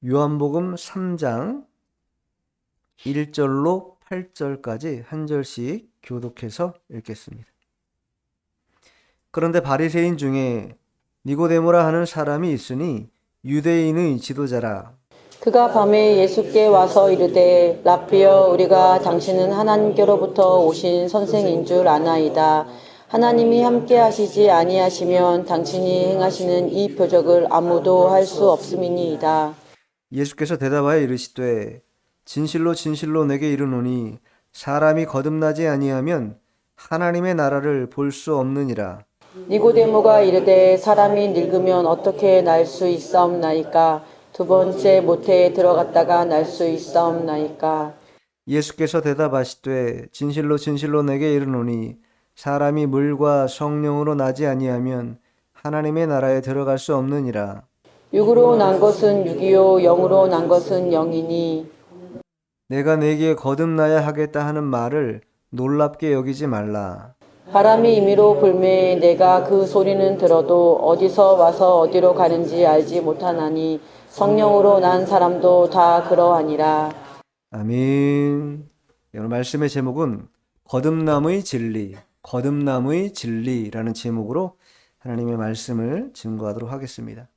요한복음 3장 1절로 8절까지 한 절씩 교독해서 읽겠습니다. 그런데 바리새인 중에 니고데모라 하는 사람이 있으니 유대인의 지도자라. 그가 밤에 예수께 와서 이르되 라삐여 우리가 당신은 하나님께로부터 오신 선생인 줄 아나이다. 하나님이 함께 하시지 아니하시면 당신이 행하시는 이 표적을 아무도 할 수 없음이니이다. 예수께서 대답하여 이르시되 진실로 진실로 내게 이르노니 사람이 거듭나지 아니하면 하나님의 나라를 볼 수 없느니라. 니고데모가 이르되 사람이 늙으면 어떻게 날 수 있사옵나이까? 두 번째 모태에 들어갔다가 날 수 있사옵나이까? 예수께서 대답하시되 진실로 진실로 내게 이르노니 사람이 물과 성령으로 나지 아니하면 하나님의 나라에 들어갈 수 없느니라. 육으로 난 것은 육이요 영으로 난 것은 영이니 내가 네게 거듭나야 하겠다 하는 말을 놀랍게 여기지 말라. 바람이 임의로 불매 내가 그 소리는 들어도 어디서 와서 어디로 가는지 알지 못하나니 성령으로 난 사람도 다 그러하니라. 아멘. 오늘 말씀의 제목은 거듭남의 진리, 거듭남의 진리라는 제목으로 하나님의 말씀을 증거하도록 하겠습니다.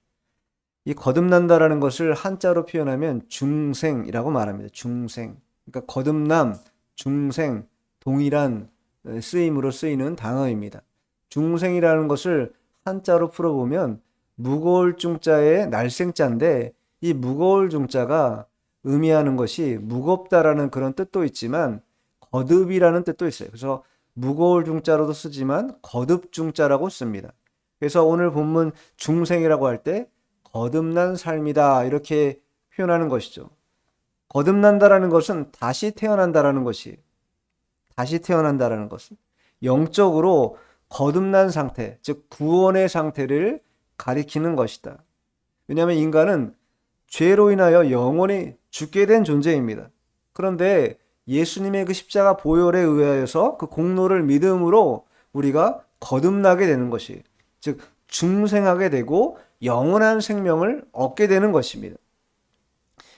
이 거듭난다라는 것을 한자로 표현하면 중생이라고 말합니다. 중생. 그러니까 거듭남, 중생, 동일한 쓰임으로 쓰이는 단어입니다. 중생이라는 것을 한자로 풀어보면 무거울 중자에 날생자인데 이 무거울 중자가 의미하는 것이 무겁다라는 그런 뜻도 있지만 거듭이라는 뜻도 있어요. 그래서 무거울 중자로도 쓰지만 거듭 중자라고 씁니다. 그래서 오늘 본문 중생이라고 할 때 거듭난 삶이다 이렇게 표현하는 것이죠. 거듭난다라는 것은 다시 태어난다라는 것이 다시 태어난다라는 것은 영적으로 거듭난 상태, 즉 구원의 상태를 가리키는 것이다. 왜냐하면 인간은 죄로 인하여 영원히 죽게 된 존재입니다. 그런데 예수님의 그 십자가 보혈에 의하여서 그 공로를 믿음으로 우리가 거듭나게 되는 것이, 즉 중생하게 되고 영원한 생명을 얻게 되는 것입니다.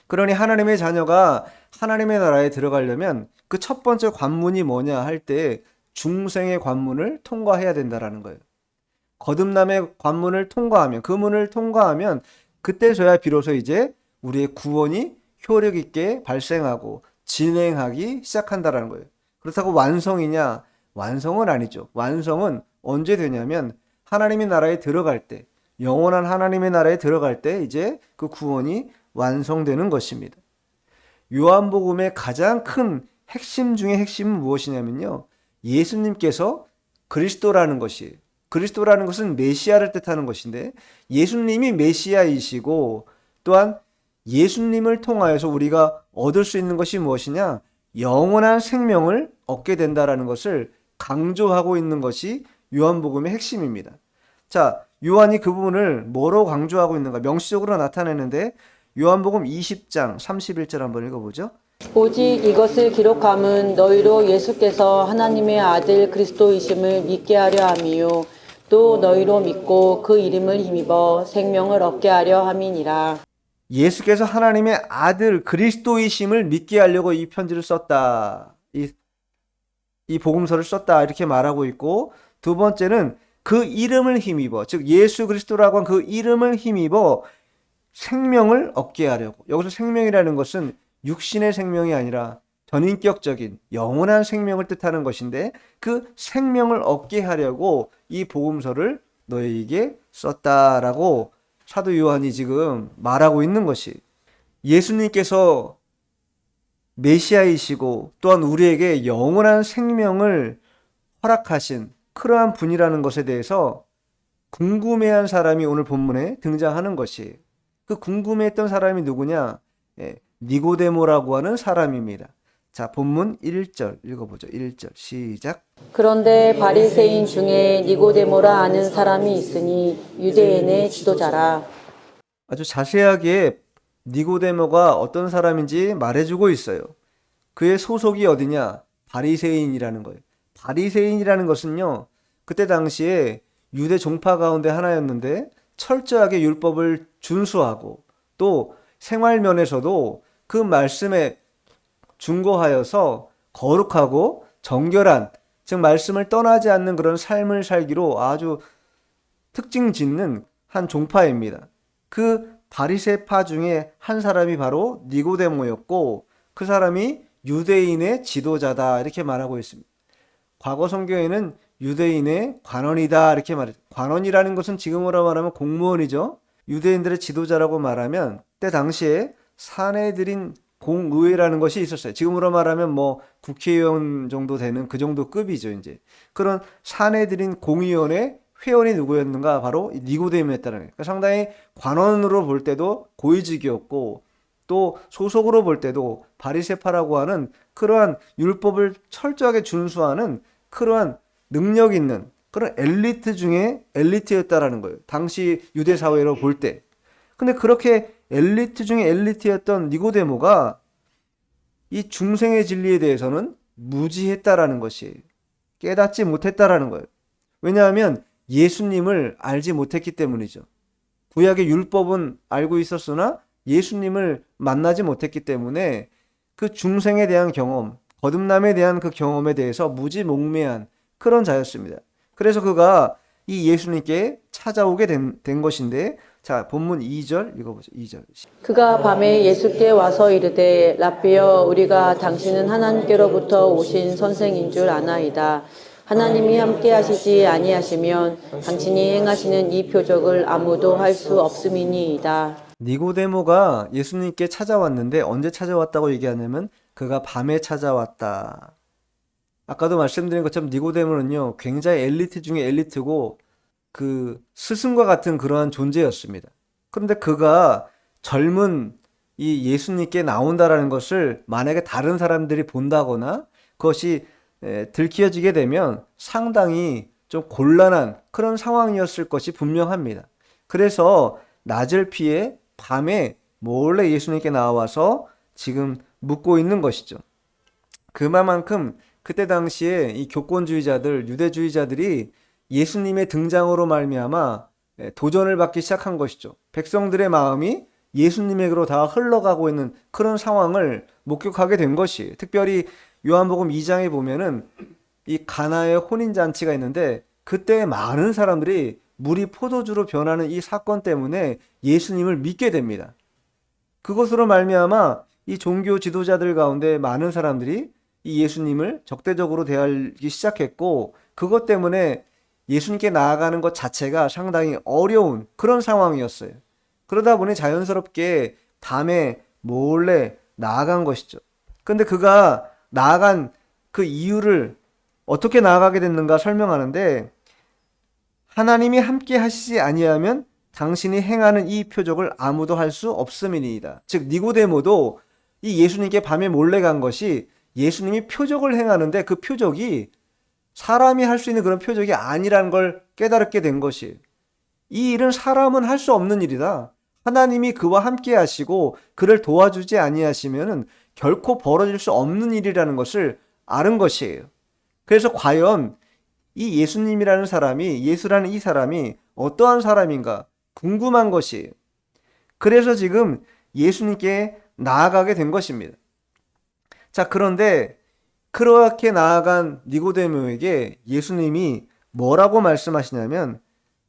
그러니 하나님의 자녀가 하나님의 나라에 들어가려면 그 첫 번째 관문이 뭐냐 할 때 중생의 관문을 통과해야 된다라는 거예요. 거듭남의 관문을 통과하면, 그 문을 통과하면 그때서야 비로소 이제 우리의 구원이 효력 있게 발생하고 진행하기 시작한다라는 거예요. 그렇다고 완성이냐? 완성은 아니죠. 완성은 언제 되냐면 하나님의 나라에 들어갈 때, 영원한 하나님의 나라에 들어갈 때 이제 그 구원이 완성되는 것입니다. 요한복음의 가장 큰 핵심 중에 핵심은 무엇이냐면요. 예수님께서 그리스도라는 것이, 그리스도라는 것은 메시아를 뜻하는 것인데 예수님이 메시아이시고 또한 예수님을 통하여서 우리가 얻을 수 있는 것이 무엇이냐? 영원한 생명을 얻게 된다라는 것을 강조하고 있는 것이 요한복음의 핵심입니다. 자, 요한이 그 부분을 뭐로 강조하고 있는가? 명시적으로 나타내는데 요한복음 20장 31절 한번 읽어보죠. 오직 이것을 기록함은 너희로 예수께서 하나님의 아들 그리스도이심을 믿게 하려 함이요 또 너희로 믿고 그 이름을 힘입어 생명을 얻게 하려 함이니라. 예수께서 하나님의 아들 그리스도이심을 믿게 하려고 이 편지를 썼다. 이 복음서를 썼다. 이렇게 말하고 있고, 두 번째는 그 이름을 힘입어, 즉 예수 그리스도라고 한 그 이름을 힘입어 생명을 얻게 하려고. 여기서 생명이라는 것은 육신의 생명이 아니라 전인격적인 영원한 생명을 뜻하는 것인데 그 생명을 얻게 하려고 이 복음서를 너희에게 썼다라고 사도 요한이 지금 말하고 있는 것이, 예수님께서 메시아이시고 또한 우리에게 영원한 생명을 허락하신 그러한 분이라는 것에 대해서 궁금해한 사람이 오늘 본문에 등장하는 것이, 그 궁금해했던 사람이 누구냐? 니고데모라고 하는 사람입니다. 자, 본문 1절 읽어보죠. 1절 시작. 그런데 바리새인 중에 니고데모라 하는 사람이 있으니 유대인의 지도자라. 아주 자세하게 니고데모가 어떤 사람인지 말해주고 있어요. 그의 소속이 어디냐? 바리새인이라는 거예요. 바리새인이라는 것은요, 그때 당시에 유대 종파 가운데 하나였는데 철저하게 율법을 준수하고 또 생활 면에서도 그 말씀에 준거하여서 거룩하고 정결한, 즉 말씀을 떠나지 않는 그런 삶을 살기로 아주 특징 짓는 한 종파입니다. 그 바리새파 중에 한 사람이 바로 니고데모였고 그 사람이 유대인의 지도자다 이렇게 말하고 있습니다. 과거 성경에는 유대인의 관원이다 이렇게 말해요. 관원이라는 것은 지금으로 말하면 공무원이죠. 유대인들의 지도자라고 말하면 때 당시에 사내들인 공의회라는 것이 있었어요. 지금으로 말하면 뭐 국회의원 정도 되는 그 정도 급이죠. 이제 그런 사내들인 공의원의 회원이 누구였는가? 바로 니고데모였다는 거예요. 그러니까 상당히 관원으로 볼 때도 고위직이었고 또 소속으로 볼 때도 바리새파라고 하는 그러한 율법을 철저하게 준수하는 그러한 능력 있는 그런 엘리트 중에 엘리트였다라는 거예요. 당시 유대 사회로 볼 때. 근데 그렇게 엘리트 중에 엘리트였던 니고데모가 이 중생의 진리에 대해서는 무지했다라는 것이 깨닫지 못했다라는 거예요. 왜냐하면 예수님을 알지 못했기 때문이죠. 구약의 율법은 알고 있었으나 예수님을 만나지 못했기 때문에 그 중생에 대한 경험, 거듭남에 대한 그 경험에 대해서 무지몽매한 그런 자였습니다. 그래서 그가 이 예수님께 찾아오게 된 것인데, 자, 본문 2절 읽어보죠. 2절. 그가 밤에 예수께 와서 이르되 라삐여 우리가 당신은 하나님께로부터 오신 선생인 줄 아나이다. 하나님이 함께 하시지 아니하시면 당신이 행하시는 이 표적을 아무도 할 수 없음이니이다. 니고데모가 예수님께 찾아왔는데 언제 찾아왔다고 얘기하냐면 그가 밤에 찾아왔다. 아까도 말씀드린 것처럼 니고데모는요 굉장히 엘리트 중에 엘리트고 그 스승과 같은 그러한 존재였습니다. 그런데 그가 젊은 이 예수님께 나온다라는 것을 만약에 다른 사람들이 본다거나 그것이 들키어지게 되면 상당히 좀 곤란한 그런 상황이었을 것이 분명합니다. 그래서 낮을 피해 밤에 몰래 예수님께 나와서 지금 묻고 있는 것이죠. 그만큼 그때 당시에 이 교권주의자들, 유대주의자들이 예수님의 등장으로 말미암아 도전을 받기 시작한 것이죠. 백성들의 마음이 예수님에게로 다 흘러가고 있는 그런 상황을 목격하게 된 것이, 특별히 요한복음 2장에 보면은 이 가나의 혼인잔치가 있는데 그때 많은 사람들이 물이 포도주로 변하는 이 사건 때문에 예수님을 믿게 됩니다. 그것으로 말미암아 이 종교 지도자들 가운데 많은 사람들이 이 예수님을 적대적으로 대하기 시작했고 그것 때문에 예수님께 나아가는 것 자체가 상당히 어려운 그런 상황이었어요. 그러다 보니 자연스럽게 밤에 몰래 나아간 것이죠. 근데 그가 나아간 그 이유를 어떻게 나아가게 됐는가 설명하는데 하나님이 함께 하시지 아니하면 당신이 행하는 이 표적을 아무도 할 수 없음이니이다. 즉 니고데모도 이 예수님께 밤에 몰래 간 것이 예수님이 표적을 행하는데 그 표적이 사람이 할 수 있는 그런 표적이 아니라는 걸 깨달게 된 것이, 이 일은 사람은 할 수 없는 일이다. 하나님이 그와 함께 하시고 그를 도와주지 아니하시면 결코 벌어질 수 없는 일이라는 것을 아는 것이에요. 그래서 과연 이 예수님이라는 사람이, 예수라는 이 사람이 어떠한 사람인가 궁금한 것이에요. 그래서 지금 예수님께 나아가게 된 것입니다. 자, 그런데 그렇게 나아간 니고데모에게 예수님이 뭐라고 말씀하시냐면,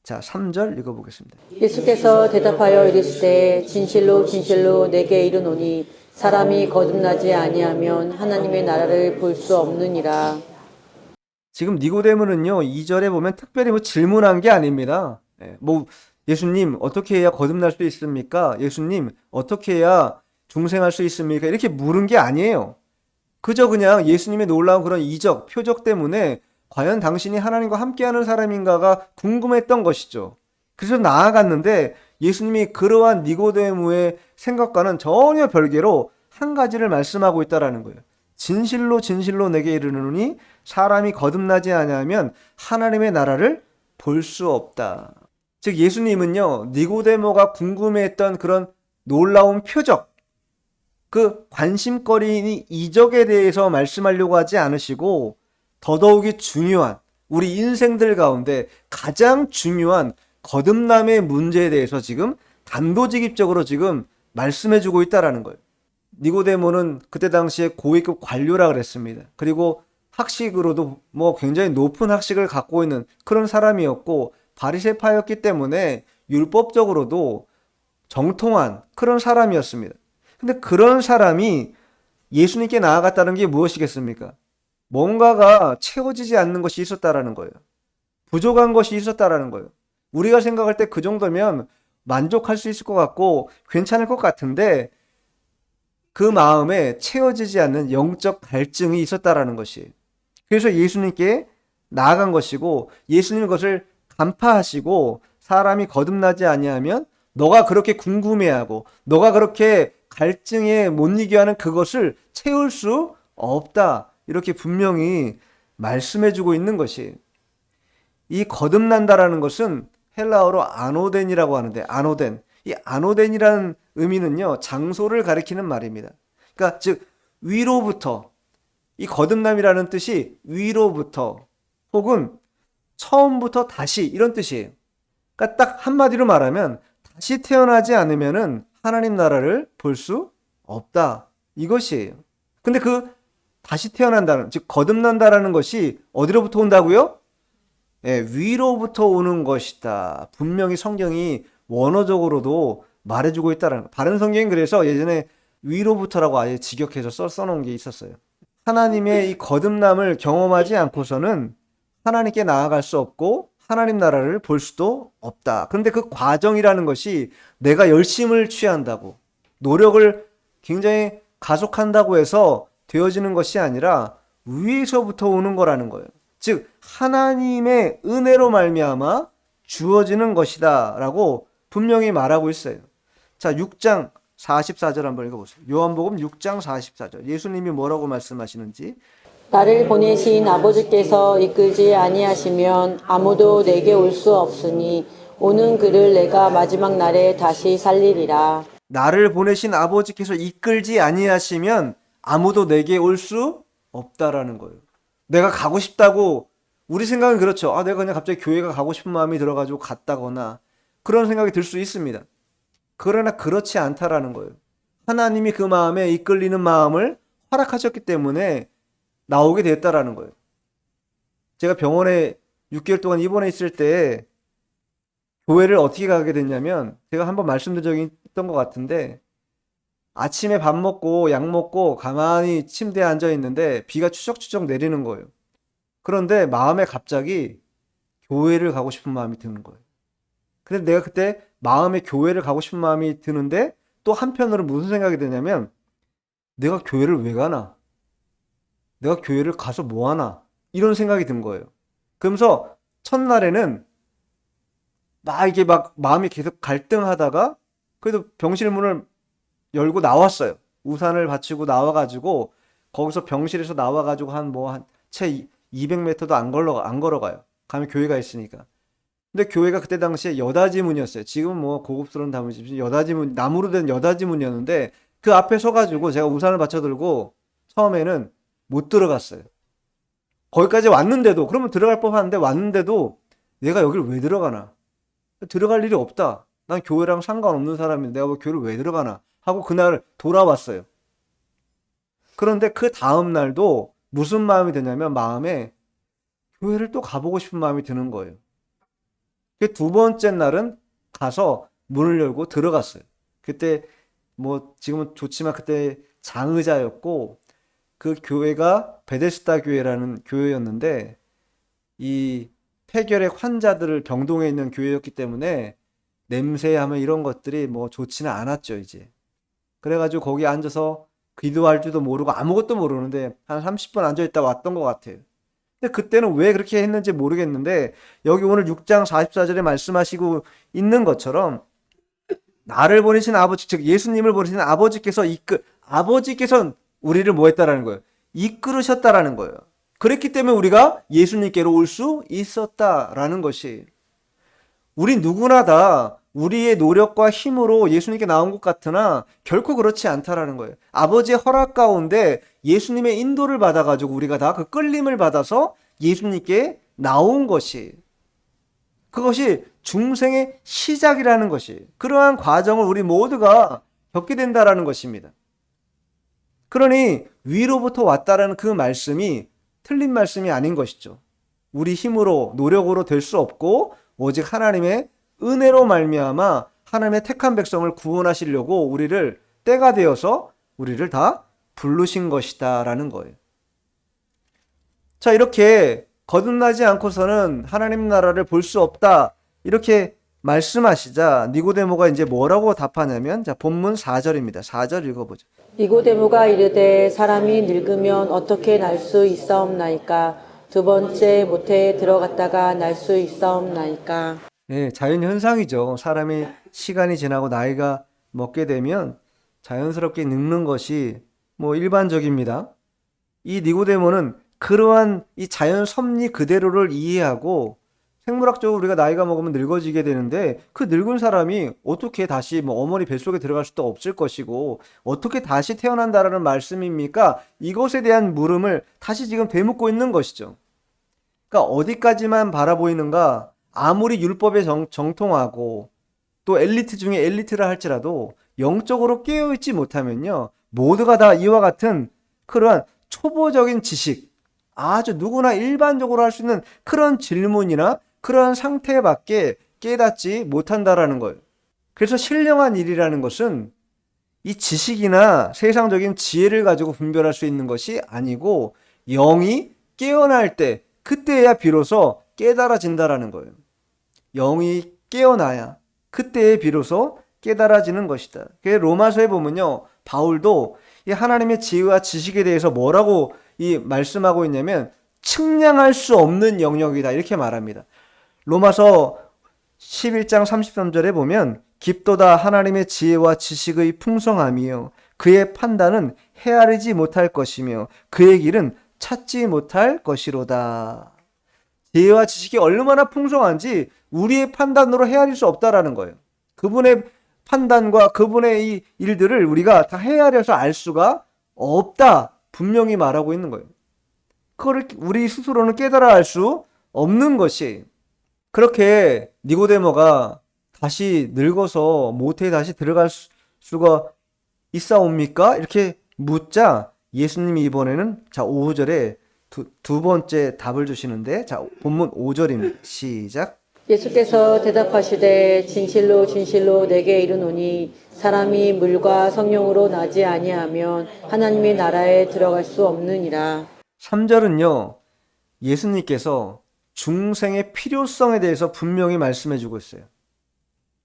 자, 3절 읽어보겠습니다. 예수께서 대답하여 이르시되 진실로 진실로 내게 이르노니 사람이 거듭나지 아니하면 하나님의 나라를 볼 수 없느니라. 지금 니고데모는요 2절에 보면 특별히 뭐 질문한 게 아닙니다. 뭐 예수님 어떻게 해야 거듭날 수 있습니까? 예수님 어떻게 해야 중생할 수 있습니까? 이렇게 물은 게 아니에요. 그저 그냥 예수님의 놀라운 그런 이적, 표적 때문에 과연 당신이 하나님과 함께하는 사람인가가 궁금했던 것이죠. 그래서 나아갔는데 예수님이 그러한 니고데모의 생각과는 전혀 별개로 한 가지를 말씀하고 있다라는 거예요. 진실로 진실로 내게 이르노니 사람이 거듭나지 아니하면 하나님의 나라를 볼 수 없다. 즉 예수님은요 니고데모가 궁금해했던 그런 놀라운 표적, 그 관심거리인 이적에 대해서 말씀하려고 하지 않으시고 더더욱이 중요한 우리 인생들 가운데 가장 중요한 거듭남의 문제에 대해서 지금 단도직입적으로 지금 말씀해주고 있다라는 거예요. 니고데모는 그때 당시에 고위급 관료라 그랬습니다. 그리고 학식으로도 뭐 굉장히 높은 학식을 갖고 있는 그런 사람이었고 바리새파였기 때문에 율법적으로도 정통한 그런 사람이었습니다. 근데 그런 사람이 예수님께 나아갔다는 게 무엇이겠습니까? 뭔가가 채워지지 않는 것이 있었다라는 거예요. 부족한 것이 있었다라는 거예요. 우리가 생각할 때 그 정도면 만족할 수 있을 것 같고 괜찮을 것 같은데 그 마음에 채워지지 않는 영적 갈증이 있었다라는 것이. 그래서 예수님께 나아간 것이고 예수님은 그것을 간파하시고 사람이 거듭나지 아니하면 너가 그렇게 궁금해하고 너가 그렇게 갈증에 못 이겨 하는 그것을 채울 수 없다. 이렇게 분명히 말씀해주고 있는 것이. 이 거듭난다라는 것은 헬라어로 아노덴이라고 하는데 아노덴. 이 아노덴이라는 의미는요. 장소를 가리키는 말입니다. 그러니까 즉 위로부터 이 거듭남이라는 뜻이 위로부터 혹은 처음부터 다시 이런 뜻이에요. 그러니까 딱 한마디로 말하면 다시 태어나지 않으면은 하나님 나라를 볼 수 없다. 이것이에요. 근데 그 다시 태어난다는 즉 거듭난다라는 것이 어디로부터 온다고요? 위로부터 오는 것이다. 분명히 성경이 원어적으로도 말해주고 있다는 거. 다른 성경은 그래서 예전에 위로부터라고 아예 직역해서 써놓은 게 있었어요. 하나님의 이 거듭남을 경험하지 않고서는 하나님께 나아갈 수 없고 하나님 나라를 볼 수도 없다. 그런데 그 과정이라는 것이 내가 열심을 취한다고 노력을 굉장히 가속한다고 해서 되어지는 것이 아니라 위에서부터 오는 거라는 거예요. 즉 하나님의 은혜로 말미암아 주어지는 것이다 라고 분명히 말하고 있어요. 자, 6장 44절 한번 읽어보세요. 요한복음 6장 44절. 예수님이 뭐라고 말씀하시는지. 나를 보내신 아버지께서 이끌지 아니하시면 아무도 내게 올 수 없으니 오는 그를 내가 마지막 날에 다시 살리리라. 나를 보내신 아버지께서 이끌지 아니하시면 아무도 내게 올 수 없다라는 거예요. 내가 가고 싶다고 우리 생각은 그렇죠. 내가 그냥 갑자기 교회가 가고 싶은 마음이 들어가지고 갔다거나 그런 생각이 들 수 있습니다. 그러나 그렇지 않다라는 거예요. 하나님이 그 마음에 이끌리는 마음을 허락하셨기 때문에 나오게 됐다라는 거예요. 제가 병원에 6개월 동안 입원해 있을 때 교회를 어떻게 가게 됐냐면 제가 한번 말씀드린 적이 있던 것 같은데 아침에 밥 먹고 약 먹고 가만히 침대에 앉아 있는데 비가 추적추적 내리는 거예요. 그런데 마음에 갑자기 교회를 가고 싶은 마음이 드는 거예요. 근데 내가 그때 마음에 교회를 가고 싶은 마음이 드는데 또 한편으로 무슨 생각이 드냐면 내가 교회를 왜 가나? 내가 교회를 가서 뭐 하나? 이런 생각이 든 거예요. 그러면서 첫날에는 이게 마음이 계속 갈등하다가 그래도 병실 문을 열고 나왔어요. 우산을 받치고 나와가지고 거기서 병실에서 나와가지고 한 채 200m도 안 걸어가요. 가면 교회가 있으니까. 근데 교회가 그때 당시에 여닫이 문이었어요. 지금은 뭐 고급스러운 다문이지만 여닫이 문, 나무로 된 여닫이 문이었는데 그 앞에 서가지고 제가 우산을 받쳐 들고 처음에는 못 들어갔어요. 거기까지 왔는데도 그러면 들어갈 법한데 왔는데도 내가 여기를 왜 들어가나? 들어갈 일이 없다. 난 교회랑 상관없는 사람인데 내가 뭐 교회를 왜 들어가나? 하고 그날 돌아왔어요. 그런데 그 다음 날도 무슨 마음이 드냐면 마음에 교회를 또 가보고 싶은 마음이 드는 거예요. 그 두 번째 날은 가서 문을 열고 들어갔어요. 그때 뭐 지금은 좋지만 그때 장의자였고 그 교회가 베데스다 교회라는 교회였는데 이 폐결핵 환자들을 병동에 있는 교회였기 때문에 냄새하면 이런 것들이 뭐 좋지는 않았죠 이제. 그래가지고 거기 앉아서 기도할 줄도 모르고 아무것도 모르는데 한 30분 앉아있다 왔던 것 같아요. 근데 그때는 왜 그렇게 했는지 모르겠는데 여기 오늘 6장 44절에 말씀하시고 있는 것처럼 나를 보내신 아버지 즉 예수님을 보내신 아버지께서 우리를 뭐 했다라는 거예요. 이끌으셨다라는 거예요. 그랬기 때문에 우리가 예수님께로 올 수 있었다라는 것이 우리 누구나 다 우리의 노력과 힘으로 예수님께 나온 것 같으나 결코 그렇지 않다라는 거예요. 아버지의 허락 가운데 예수님의 인도를 받아가지고 우리가 다 그 끌림을 받아서 예수님께 나온 것이 그것이 중생의 시작이라는 것이 그러한 과정을 우리 모두가 겪게 된다라는 것입니다. 그러니 위로부터 왔다라는 그 말씀이 틀린 말씀이 아닌 것이죠. 우리 힘으로 노력으로 될 수 없고 오직 하나님의 은혜로 말미암아 하나님의 택한 백성을 구원하시려고 우리를 때가 되어서 우리를 다 부르신 것이다라는 거예요. 자, 이렇게 거듭나지 않고서는 하나님 나라를 볼 수 없다 이렇게 말씀하시자 니고데모가 이제 뭐라고 답하냐면, 자, 본문 4절입니다. 4절 읽어보죠. 니고데모가 이르되 사람이 늙으면 어떻게 날 수 있사옵나이까? 두 번째 모태에 들어갔다가 날 수 있사옵나이까? 네, 자연 현상이죠. 사람이 시간이 지나고 나이가 먹게 되면 자연스럽게 늙는 것이 뭐 일반적입니다. 이 니고데모는 그러한 이 자연 섭리 그대로를 이해하고 생물학적으로 우리가 나이가 먹으면 늙어지게 되는데 그 늙은 사람이 어떻게 다시 뭐 어머니 뱃속에 들어갈 수도 없을 것이고 어떻게 다시 태어난다라는 말씀입니까? 이것에 대한 물음을 다시 지금 되묻고 있는 것이죠. 그러니까 어디까지만 바라보이는가? 아무리 율법에 정통하고 또 엘리트 중에 엘리트라 할지라도 영적으로 깨어있지 못하면요, 모두가 다 이와 같은 그러한 초보적인 지식, 아주 누구나 일반적으로 할 수 있는 그런 질문이나 그러한 상태밖에 깨닫지 못한다라는 거예요. 그래서 신령한 일이라는 것은 이 지식이나 세상적인 지혜를 가지고 분별할 수 있는 것이 아니고 영이 깨어날 때, 그때야 비로소 깨달아진다라는 거예요. 영이 깨어나야 그때에 비로소 깨달아지는 것이다. 그래서 로마서에 보면요, 바울도 이 하나님의 지혜와 지식에 대해서 뭐라고 이 말씀하고 있냐면 측량할 수 없는 영역이다 이렇게 말합니다. 로마서 11장 33절에 보면 깊도다 하나님의 지혜와 지식의 풍성함이요 그의 판단은 헤아리지 못할 것이며 그의 길은 찾지 못할 것이로다. 지혜와 지식이 얼마나 풍성한지 우리의 판단으로 헤아릴 수 없다라는 거예요. 그분의 판단과 그분의 이 일들을 우리가 다 헤아려서 알 수가 없다 분명히 말하고 있는 거예요. 그거를 우리 스스로는 깨달아 알 수 없는 것이에요. 그렇게 니고데모가 다시 늙어서 모태에 다시 들어갈 수가 있사옵니까? 이렇게 묻자 예수님이 이번에는 자 5절에 두 번째 답을 주시는데, 자 본문 5절입니다. 시작. 예수께서 대답하시되 진실로 진실로 내게 이르노니 사람이 물과 성령으로 나지 아니하면 하나님의 나라에 들어갈 수 없느니라. 3절은요, 예수님께서 중생의 필요성에 대해서 분명히 말씀해 주고 있어요.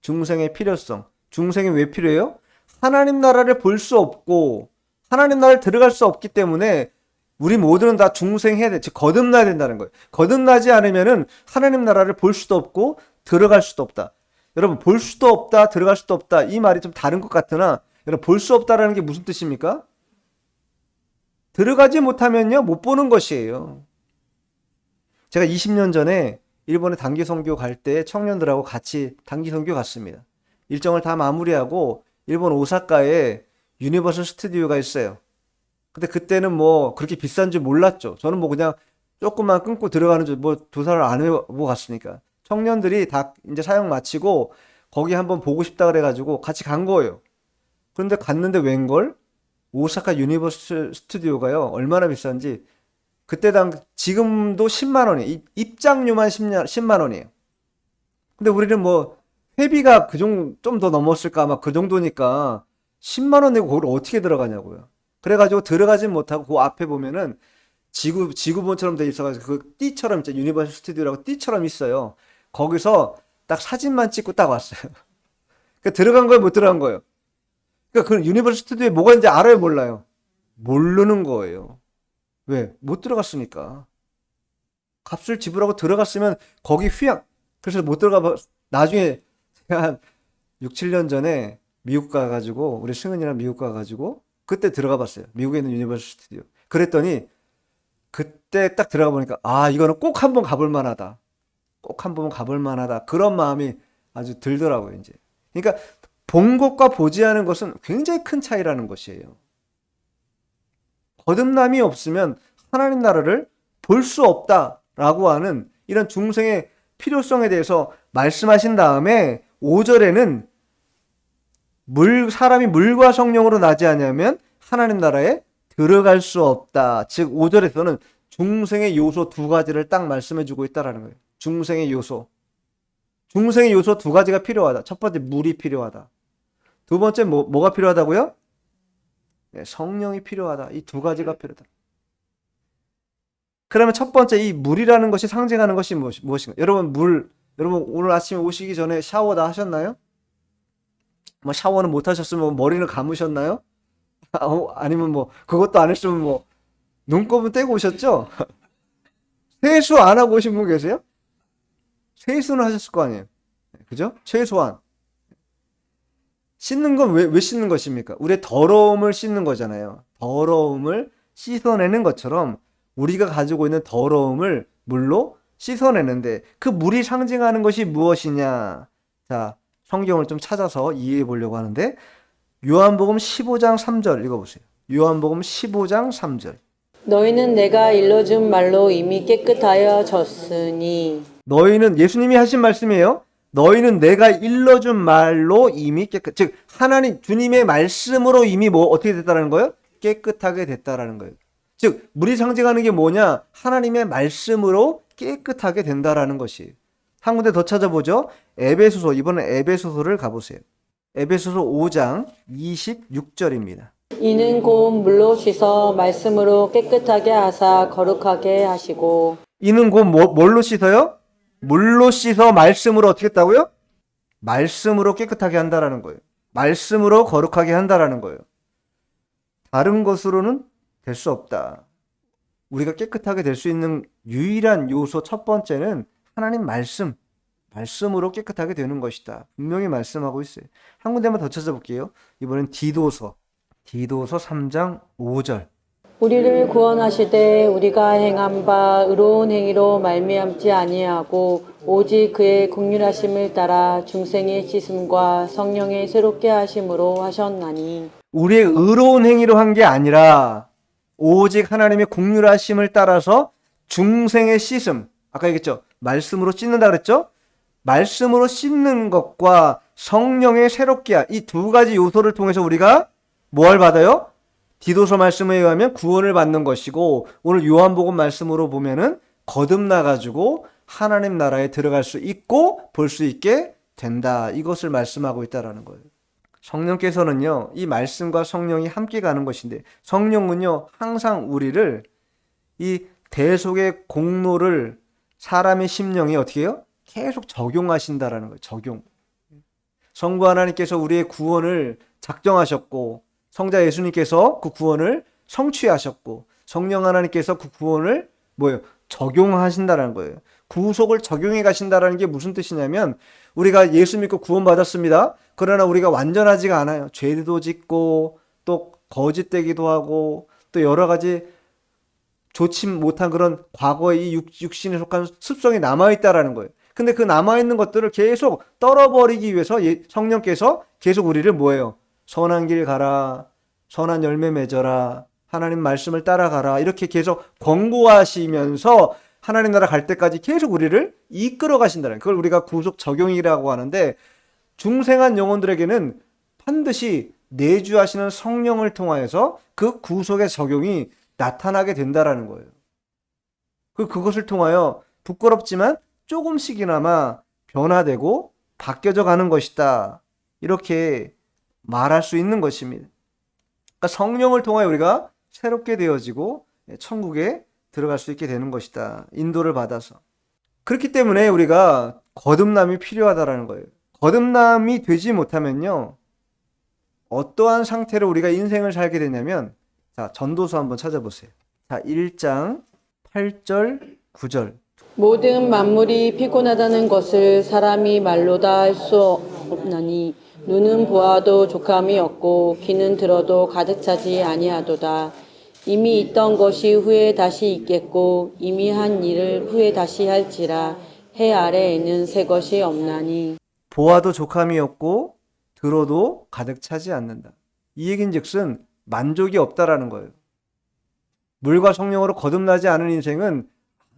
중생의 필요성. 중생이 왜 필요해요? 하나님 나라를 볼 수 없고 하나님 나라를 들어갈 수 없기 때문에 우리 모두는 다 중생해야 돼. 즉 거듭나야 된다는 거예요. 거듭나지 않으면은 하나님 나라를 볼 수도 없고 들어갈 수도 없다. 여러분, 볼 수도 없다, 들어갈 수도 없다. 이 말이 좀 다른 것 같으나 여러분, 볼 수 없다라는 게 무슨 뜻입니까? 들어가지 못하면요, 못 보는 것이에요. 제가 20년 전에 일본에 단기 선교 갈 때 청년들하고 같이 단기 선교 갔습니다. 일정을 다 마무리하고 일본 오사카에 유니버설 스튜디오가 있어요. 근데 그때는 뭐 그렇게 비싼 줄 몰랐죠. 저는 뭐 그냥 조금만 끊고 들어가는 줄 뭐 조사를 안 해보고 갔으니까. 청년들이 다 이제 사역 마치고 거기 한번 보고 싶다 그래가지고 같이 간 거예요. 그런데 갔는데 웬걸? 오사카 유니버설 스튜디오가요, 얼마나 비싼지 그때 지금도 10만 원이에요. 입장료만 10만 원이에요. 근데 우리는 뭐 회비가 그 정도 좀 더 넘었을까 아마 그 정도니까 10만 원 내고 거기를 어떻게 들어가냐고요. 그래가지고 들어가진 못하고 그 앞에 보면은 지구본처럼 돼 있어가지고 그 띠처럼 있죠. 유니버설 스튜디오라고 띠처럼 있어요. 거기서 딱 사진만 찍고 딱 왔어요. 그러니까 들어간 거예요, 못 들어간 거예요? 그러니까 그 유니버설 스튜디오에 뭐가 있는지 알아요, 몰라요? 모르는 거예요. 왜? 못 들어갔으니까. 값을 지불하고 들어갔으면 거기 휘양. 그래서 못 들어가. 나중에 제가 한 6, 7년 전에 미국 가가지고 우리 승은이랑 미국 가가지고 그때 들어가 봤어요. 미국에 있는 유니버설 스튜디오. 그랬더니 그때 딱 들어가 보니까 아, 이거는 꼭 한번 가볼 만하다. 꼭 한번 가볼 만하다. 그런 마음이 아주 들더라고요, 이제. 그러니까 본 것과 보지 않은 것은 굉장히 큰 차이라는 것이에요. 거듭남이 없으면 하나님 나라를 볼 수 없다라고 하는 이런 중생의 필요성에 대해서 말씀하신 다음에 5절에는 사람이 물과 성령으로 나지 않으면 하나님 나라에 들어갈 수 없다. 즉 5절에서는 중생의 요소 두 가지를 딱 말씀해 주고 있다라는 거예요. 중생의 요소. 중생의 요소 두 가지가 필요하다. 첫 번째 물이 필요하다. 두 번째 뭐가 필요하다고요? 네, 성령이 필요하다. 이 두 가지가 필요하다. 그러면 첫 번째 이 물이라는 것이 상징하는 것이 무엇인가? 여러분 오늘 아침에 오시기 전에 샤워 다 하셨나요? 뭐 샤워는 못 하셨으면 머리를 감으셨나요? 아니면 뭐 그것도 안 했으면 뭐 눈곱은 떼고 오셨죠? 세수 안 하고 오신 분 계세요? 세수는 하셨을 거 아니에요. 그죠? 최소한. 씻는 건 왜 씻는 것입니까? 우리의 더러움을 씻는 거잖아요. 더러움을 씻어내는 것처럼 우리가 가지고 있는 더러움을 물로 씻어내는데 그 물이 상징하는 것이 무엇이냐? 자, 성경을 좀 찾아서 이해해 보려고 하는데 요한복음 15장 3절 읽어보세요. 요한복음 15장 3절. 너희는 내가 일러준 말로 이미 깨끗하여졌으니. 너희는 예수님이 하신 말씀이에요. 너희는 내가 일러준 말로 이미 즉 하나님 주님의 말씀으로 이미 어떻게 됐다라는 거예요? 깨끗하게 됐다라는 거예요. 즉 물이 상징하는 게 뭐냐? 하나님의 말씀으로 깨끗하게 된다라는 것이. 한 군데 더 찾아보죠. 에베소서, 이번엔 에베소서를 가보세요. 에베소서 5장 26절입니다. 이는 곧 물로 씻어 말씀으로 깨끗하게 하사 거룩하게 하시고. 이는 곧 뭘로 씻어요? 물로 씻어 말씀으로 어떻게 했다고요? 말씀으로 깨끗하게 한다라는 거예요. 말씀으로 거룩하게 한다라는 거예요. 다른 것으로는 될 수 없다. 우리가 깨끗하게 될 수 있는 유일한 요소 첫 번째는 하나님 말씀으로 깨끗하게 되는 것이다. 분명히 말씀하고 있어요. 한 군데만 더 찾아볼게요. 이번엔 디도서 3장 5절. 우리를 구원하시되 우리가 행한 바 의로운 행위로 말미암지 아니하고 오직 그의 긍휼하심을 따라 중생의 씻음과 성령의 새롭게 하심으로 하셨나니. 우리의 의로운 행위로 한 게 아니라 오직 하나님의 긍휼하심을 따라서 중생의 씻음. 아까 얘기했죠. 말씀으로 씻는다 그랬죠? 말씀으로 씻는 것과 성령의 새롭게 이 두 가지 요소를 통해서 우리가 뭘 받아요? 디도서 말씀에 의하면 구원을 받는 것이고 오늘 요한복음 말씀으로 보면은 거듭나 가지고 하나님 나라에 들어갈 수 있고 볼 수 있게 된다. 이것을 말씀하고 있다라는 거예요. 성령께서는요, 이 말씀과 성령이 함께 가는 것인데 성령은요, 항상 우리를 이 대속의 공로를 사람의 심령이 어떻게 해요? 계속 적용하신다라는 거예요. 적용. 성부 하나님께서 우리의 구원을 작정하셨고 성자 예수님께서 그 구원을 성취하셨고 성령 하나님께서 그 구원을 적용하신다라는 거예요. 구속을 적용해 가신다라는 게 무슨 뜻이냐면 우리가 예수 믿고 구원받았습니다. 그러나 우리가 완전하지가 않아요. 죄도 짓고 또 거짓되기도 하고 또 여러 가지 좋지 못한 그런 과거의 이 육신에 속한 습성이 남아있다라는 거예요. 근데 그 남아있는 것들을 계속 떨어버리기 위해서 성령께서 계속 우리를 선한 길 가라, 선한 열매 맺어라, 하나님 말씀을 따라가라 이렇게 계속 권고하시면서 하나님 나라 갈 때까지 계속 우리를 이끌어 가신다는 그걸 우리가 구속 적용이라고 하는데 중생한 영혼들에게는 반드시 내주하시는 성령을 통하여서 그 구속의 적용이 나타나게 된다라는 거예요. 그것을 통하여 부끄럽지만 조금씩이나마 변화되고 바뀌어져 가는 것이다. 이렇게 말할 수 있는 것입니다. 그러니까 성령을 통하여 우리가 새롭게 되어지고 천국에 들어갈 수 있게 되는 것이다. 인도를 받아서. 그렇기 때문에 우리가 거듭남이 필요하다라는 거예요. 거듭남이 되지 못하면요. 어떠한 상태로 우리가 인생을 살게 되냐면 자, 전도서 한번 찾아보세요. 자, 1장 8절 9절. 모든 만물이 피곤하다는 것을 사람이 말로 다 할 수 없나니 눈은 보아도 족함이 없고 귀는 들어도 가득 차지 아니하도다. 이미 있던 것이 후에 다시 있겠고 이미 한 일을 후에 다시 할지라 해 아래에는 새 것이 없나니. 보아도 족함이 없고 들어도 가득 차지 않는다. 이 얘긴즉슨 만족이 없다라는 거예요. 물과 성령으로 거듭나지 않은 인생은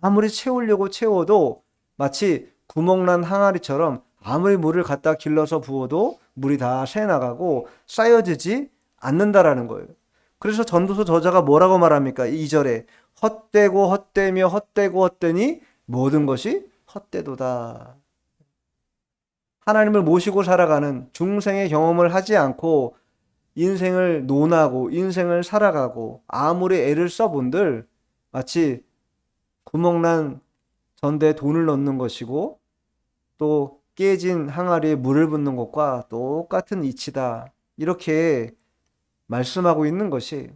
아무리 채우려고 채워도 마치 구멍난 항아리처럼 아무리 물을 갖다 길러서 부어도 물이 다 새나가고 쌓여지지 않는다라는 거예요. 그래서 전도서 저자가 뭐라고 말합니까? 2절에 헛되고 헛되며 헛되고 헛되니 모든 것이 헛되도다. 하나님을 모시고 살아가는 중생의 경험을 하지 않고 인생을 논하고 인생을 살아가고 아무리 애를 써본들 마치 구멍난 전대에 돈을 넣는 것이고 또 깨진 항아리에 물을 붓는 것과 똑같은 이치다. 이렇게 말씀하고 있는 것이.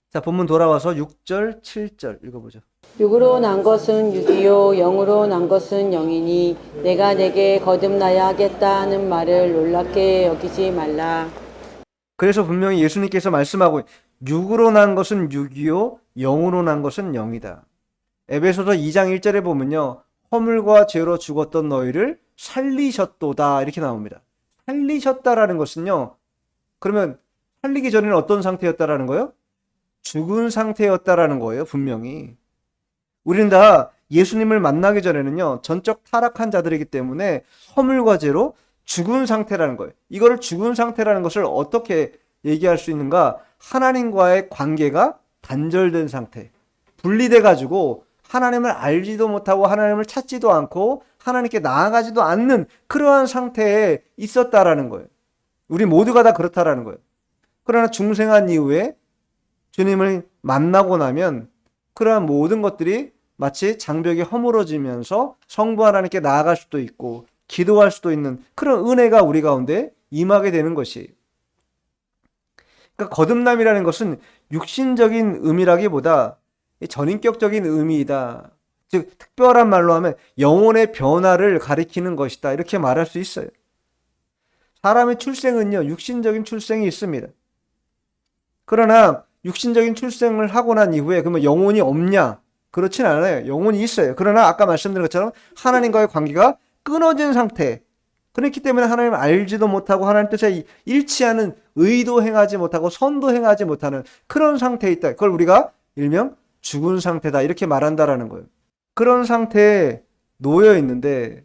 자, 본문 돌아와서 6절, 7절 읽어보죠. 육으로 난 것은 육이요 영으로 난 것은 영이니 내가 내게 거듭나야 하겠다 하는 말을 놀랍게 여기지 말라. 그래서 분명히 예수님께서 말씀하고 육으로 난 것은 육이요 영으로 난 것은 영이다. 에베소서 2장 1절에 보면요. 허물과 죄로 죽었던 너희를 살리셨도다 이렇게 나옵니다. 살리셨다라는 것은요. 그러면 살리기 전에는 어떤 상태였다라는 거예요? 죽은 상태였다라는 거예요. 분명히. 우리는 다 예수님을 만나기 전에는요. 전적 타락한 자들이기 때문에 허물과 죄로 죽은 상태라는 거예요. 이거를 죽은 상태라는 것을 어떻게 얘기할 수 있는가? 하나님과의 관계가 단절된 상태. 분리돼 가지고 하나님을 알지도 못하고 하나님을 찾지도 않고 하나님께 나아가지도 않는 그러한 상태에 있었다라는 거예요. 우리 모두가 다 그렇다라는 거예요. 그러나 중생한 이후에 주님을 만나고 나면 그러한 모든 것들이 마치 장벽이 허물어지면서 성부 하나님께 나아갈 수도 있고 기도할 수도 있는 그런 은혜가 우리 가운데 임하게 되는 것이에요. 그러니까 거듭남이라는 것은 육신적인 의미라기보다 전인격적인 의미이다. 즉 특별한 말로 하면 영혼의 변화를 가리키는 것이다. 이렇게 말할 수 있어요. 사람의 출생은요. 육신적인 출생이 있습니다. 그러나 육신적인 출생을 하고 난 이후에 그러면 영혼이 없냐? 그렇진 않아요. 영혼이 있어요. 그러나 아까 말씀드린 것처럼 하나님과의 관계가 끊어진 상태. 그렇기 때문에 하나님을 알지도 못하고 하나님 뜻에 일치하는 의도 행하지 못하고 선도 행하지 못하는 그런 상태에 있다. 그걸 우리가 일명 죽은 상태다 이렇게 말한다라는 거예요. 그런 상태에 놓여 있는데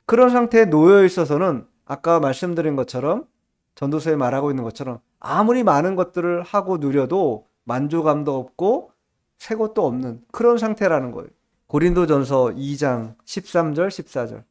그런 상태에 놓여 있어서는 아까 말씀드린 것처럼 전도서에 말하고 있는 것처럼 아무리 많은 것들을 하고 누려도 만족감도 없고 새 것도 없는 그런 상태라는 거예요. 고린도전서 2장 13절 14절.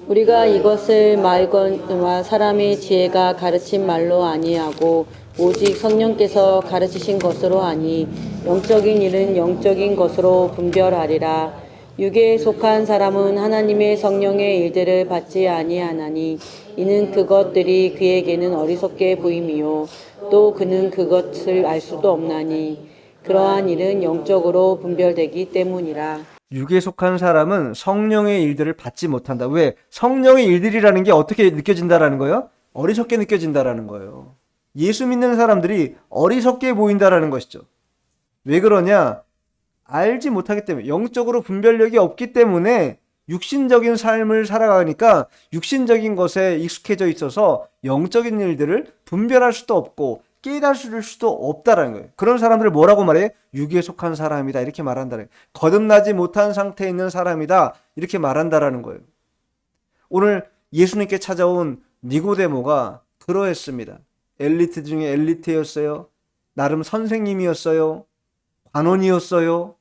우리가 이것을 말거니와 사람의 지혜가 가르친 말로 아니하고 오직 성령께서 가르치신 것으로 아니 영적인 일은 영적인 것으로 분별하리라. 육에 속한 사람은 하나님의 성령의 일들을 받지 아니하나니 이는 그것들이 그에게는 어리석게 보임이요 또 그는 그것을 알 수도 없나니 그러한 일은 영적으로 분별되기 때문이라. 육에 속한 사람은 성령의 일들을 받지 못한다. 왜? 성령의 일들이라는 게 어떻게 느껴진다라는 거예요? 어리석게 느껴진다라는 거예요. 예수 믿는 사람들이 어리석게 보인다라는 것이죠. 왜 그러냐? 알지 못하기 때문에 영적으로 분별력이 없기 때문에 육신적인 삶을 살아가니까 육신적인 것에 익숙해져 있어서 영적인 일들을 분별할 수도 없고 깨달을 수도 없다라는 거예요. 그런 사람들을 뭐라고 말해? 육에 속한 사람이다 이렇게 말한다는 거예요. 거듭나지 못한 상태에 있는 사람이다 이렇게 말한다라는 거예요. 오늘 예수님께 찾아온 니고데모가 그러했습니다. 엘리트 중에 엘리트였어요. 나름 선생님이었어요. 관원이었어요.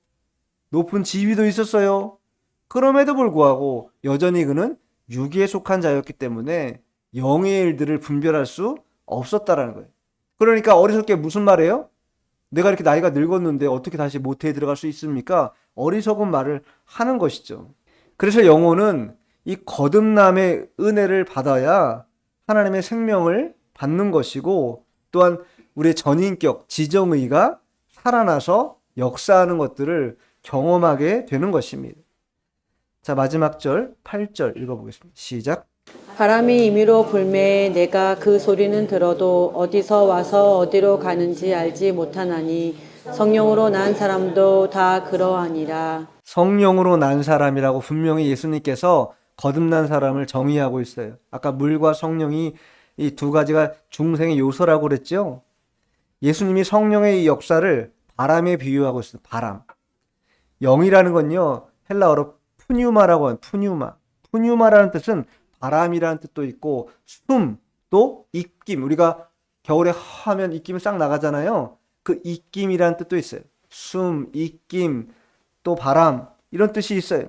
높은 지위도 있었어요. 그럼에도 불구하고 여전히 그는 육에 속한 자였기 때문에 영의 일들을 분별할 수 없었다라는 거예요. 그러니까 어리석게 무슨 말이에요? 내가 이렇게 나이가 늙었는데 어떻게 다시 모태에 들어갈 수 있습니까? 어리석은 말을 하는 것이죠. 그래서 영혼은 이 거듭남의 은혜를 받아야 하나님의 생명을 받는 것이고 또한 우리의 전인격, 지정의가 살아나서 역사하는 것들을 경험하게 되는 것입니다. 자, 마지막 절 8절 읽어보겠습니다. 시작. 바람이 임의로 불매 내가 그 소리는 들어도 어디서 와서 어디로 가는지 알지 못하나니 성령으로 난 사람도 다 그러하니라. 성령으로 난 사람이라고 분명히 예수님께서 거듭난 사람을 정의하고 있어요. 아까 물과 성령이 이 두 가지가 중생의 요소라고 그랬죠. 예수님이 성령의 이 역사를 바람에 비유하고 있어요. 바람. 영이라는 건요. 헬라어로 푸뉴마라고 하는 푸뉴마. 푸뉴마라는 뜻은 바람이라는 뜻도 있고 숨, 또 입김, 우리가 겨울에 하면 입김이 싹 나가잖아요. 그 입김이라는 뜻도 있어요. 숨, 입김, 또 바람, 이런 뜻이 있어요.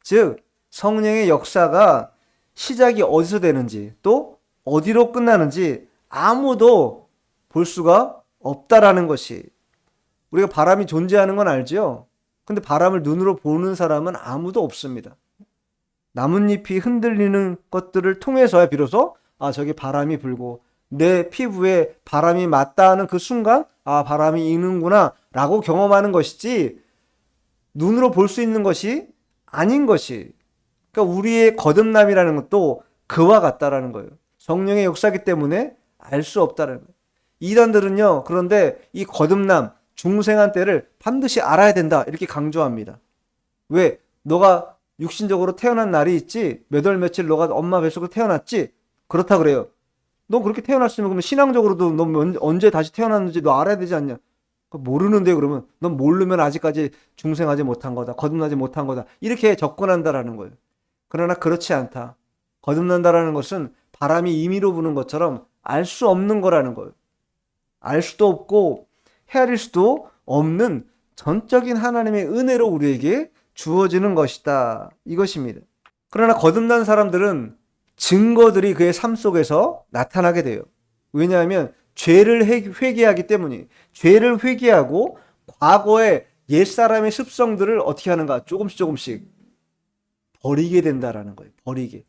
즉 성령의 역사가 시작이 어디서 되는지 또 어디로 끝나는지 아무도 볼 수가 없다라는 것이, 우리가 바람이 존재하는 건 알죠? 근데 바람을 눈으로 보는 사람은 아무도 없습니다. 나뭇잎이 흔들리는 것들을 통해서야 비로소 저기 바람이 불고 내 피부에 바람이 맞닿는 그 순간 바람이 이는구나 라고 경험하는 것이지, 눈으로 볼 수 있는 것이 아닌 것이, 그러니까 우리의 거듭남이라는 것도 그와 같다라는 거예요. 성령의 역사이기 때문에 알 수 없다는 거예요. 이단들은요, 그런데 이 거듭남, 중생한 때를 반드시 알아야 된다 이렇게 강조합니다. 왜? 너가 육신적으로 태어난 날이 있지, 몇 월 며칠 너가 엄마 뱃속으로 태어났지, 그렇다 그래요. 너 그렇게 태어났으면 그러면 신앙적으로도 너 언제 다시 태어났는지 너 알아야 되지 않냐? 모르는데 그러면 넌 모르면 아직까지 중생하지 못한 거다, 거듭나지 못한 거다, 이렇게 접근한다라는 거예요. 그러나 그렇지 않다. 거듭난다라는 것은 바람이 임의로 부는 것처럼 알 수 없는 거라는 거예요. 알 수도 없고 헤아릴 수도 없는 전적인 하나님의 은혜로 우리에게 주어지는 것이다, 이것입니다. 그러나 거듭난 사람들은 증거들이 그의 삶 속에서 나타나게 돼요. 왜냐하면 죄를 회개하기 때문에, 죄를 회개하고 과거의 옛사람의 습성들을 어떻게 하는가, 조금씩 버리게 된다라는 거예요. 버리게.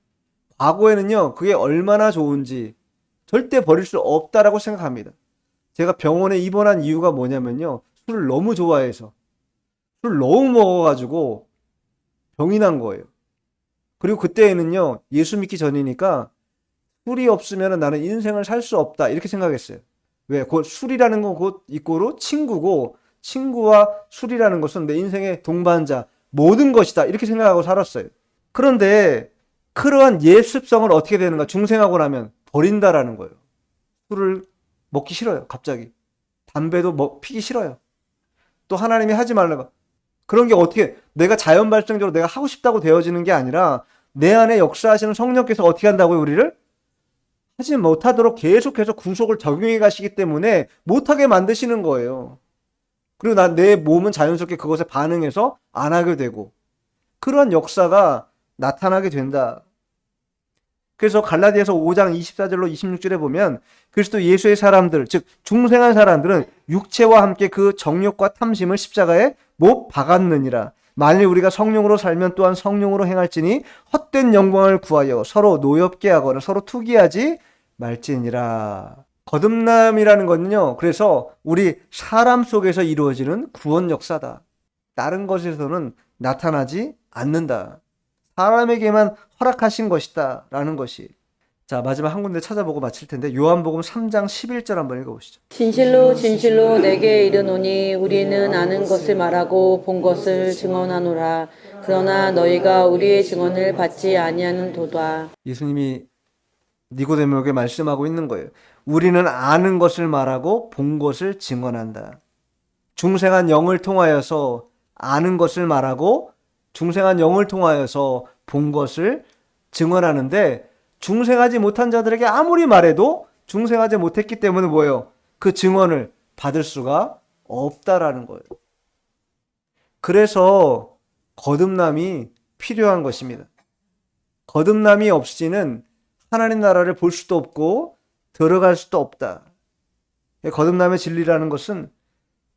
과거에는요, 그게 얼마나 좋은지 절대 버릴 수 없다라고 생각합니다. 제가 병원에 입원한 이유가 뭐냐면요, 술을 너무 좋아해서, 술을 너무 먹어가지고 병이 난 거예요. 그리고 그때에는요, 예수 믿기 전이니까 술이 없으면 나는 인생을 살 수 없다 이렇게 생각했어요. 왜? 그 술이라는 건 곧 이꼬로 친구고, 친구와 술이라는 것은 내 인생의 동반자, 모든 것이다 이렇게 생각하고 살았어요. 그런데 그러한 옛 습성을 어떻게 되는가, 중생하고 나면 버린다라는 거예요. 술을 먹기 싫어요. 갑자기 담배도 피기 싫어요. 또 하나님이 하지 말라고, 그런 게 어떻게 내가 자연 발생적으로 내가 하고 싶다고 되어지는 게 아니라 내 안에 역사하시는 성령께서 어떻게 한다고요? 우리를 하지 못하도록 계속해서 구속을 적용해 가시기 때문에 못하게 만드시는 거예요. 그리고 내 몸은 자연스럽게 그것에 반응해서 안 하게 되고, 그러한 역사가 나타나게 된다. 그래서 갈라디아서 5장 24절로 26절에 보면 그리스도 예수의 사람들, 즉 중생한 사람들은 육체와 함께 그 정욕과 탐심을 십자가에 못 박았느니라. 만일 우리가 성령으로 살면 또한 성령으로 행할지니 헛된 영광을 구하여 서로 노엽게 하거나 서로 투기하지 말지니라. 거듭남이라는 것은요, 그래서 우리 사람 속에서 이루어지는 구원 역사다. 다른 것에서는 나타나지 않는다. 사람에게만 허락하신 것이다 라는 것이. 자, 마지막 한 군데 찾아보고 마칠 텐데 요한복음 3장 11절 한번 읽어보시죠. 진실로 진실로 내게 이르노니 우리는 아는 것을 말하고 본 것을 증언하노라. 그러나 너희가 우리의 증언을 받지 아니하는 도다. 예수님이 니고데모에게 말씀하고 있는 거예요. 우리는 아는 것을 말하고 본 것을 증언한다. 중생한 영을 통하여서 아는 것을 말하고 중생한 영을 통하여서 본 것을 증언하는데, 중생하지 못한 자들에게 아무리 말해도 중생하지 못했기 때문에 뭐예요? 그 증언을 받을 수가 없다라는 거예요. 그래서 거듭남이 필요한 것입니다. 거듭남이 없이는 하나님 나라를 볼 수도 없고 들어갈 수도 없다. 거듭남의 진리라는 것은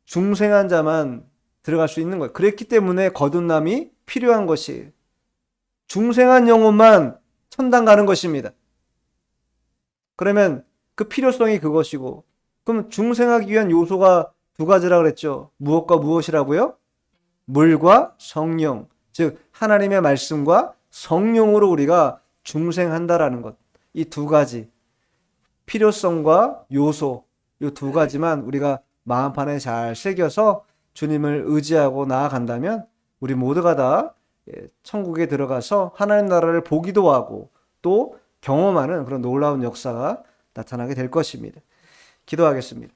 중생한 자만 들어갈 수 있는 거예요. 그랬기 때문에 거듭남이 필요한 것이, 중생한 영혼만 천당 가는 것입니다. 그러면 그 필요성이 그것이고, 그럼 중생하기 위한 요소가 두 가지라 그랬죠. 무엇과 무엇이라고요? 물과 성령, 즉 하나님의 말씀과 성령으로 우리가 중생한다라는 것. 이 두 가지 필요성과 요소, 이 두 가지만 우리가 마음판에 잘 새겨서 주님을 의지하고 나아간다면 우리 모두가 다 천국에 들어가서 하나님 나라를 보기도 하고 또 경험하는 그런 놀라운 역사가 나타나게 될 것입니다. 기도하겠습니다.